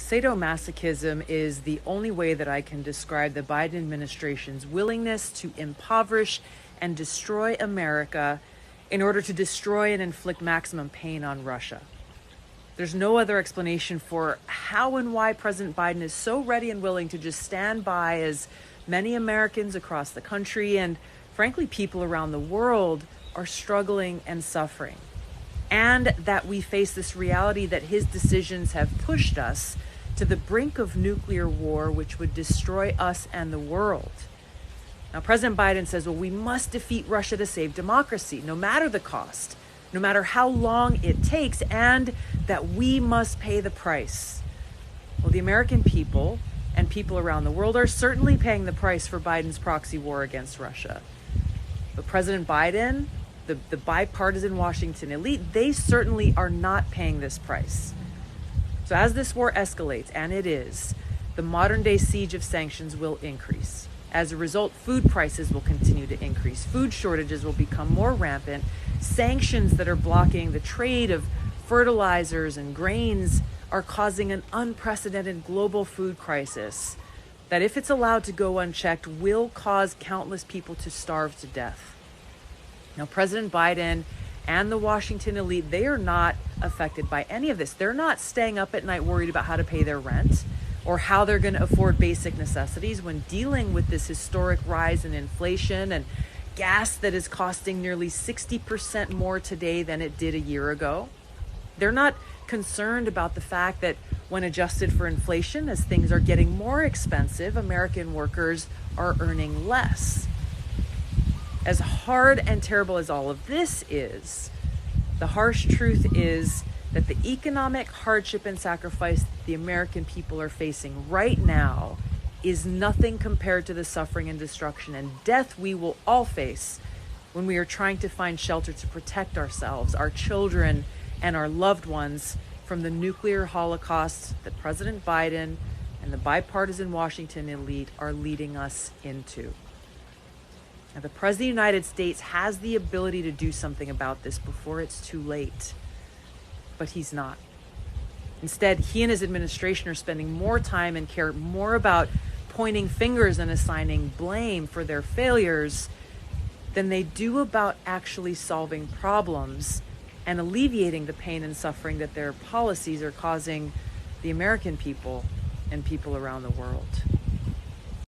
Sadomasochism is the only way that I can describe the Biden administration's willingness to impoverish and destroy America in order to destroy and inflict maximum pain on Russia. There's no other explanation for how and why President Biden is so ready and willing to just stand by as many Americans across the country and, frankly, people around the world are struggling and suffering. And that we face this reality that his decisions have pushed us to the brink of nuclear war, which would destroy us and the world. Now, President Biden says, well, we must defeat Russia to save democracy, no matter the cost, no matter how long it takes, and that we must pay the price. Well, the American people and people around the world are certainly paying the price for Biden's proxy war against Russia. But President Biden, the bipartisan Washington elite, they certainly are not paying this price. So as this war escalates, and it is, the modern day siege of sanctions will increase. As a result, food prices will continue to increase. Food shortages will become more rampant. Sanctions that are blocking the trade of fertilizers and grains are causing an unprecedented global food crisis that, if it's allowed to go unchecked, will cause countless people to starve to death. Now, President Biden and the Washington elite, they are not affected by any of this. They're not staying up at night worried about how to pay their rent or how they're going to afford basic necessities when dealing with this historic rise in inflation and gas that is costing nearly 60% more today than it did a year ago. They're not concerned about the fact that when adjusted for inflation, as things are getting more expensive, American workers are earning less. As hard and terrible as all of this is, the harsh truth is that the economic hardship and sacrifice the American people are facing right now is nothing compared to the suffering and destruction and death we will all face when we are trying to find shelter to protect ourselves, our children, and our loved ones from the nuclear holocaust that President Biden and the bipartisan Washington elite are leading us into. Now, the President of the United States has the ability to do something about this before it's too late, but he's not. Instead, he and his administration are spending more time and care more about pointing fingers and assigning blame for their failures than they do about actually solving problems and alleviating the pain and suffering that their policies are causing the American people and people around the world.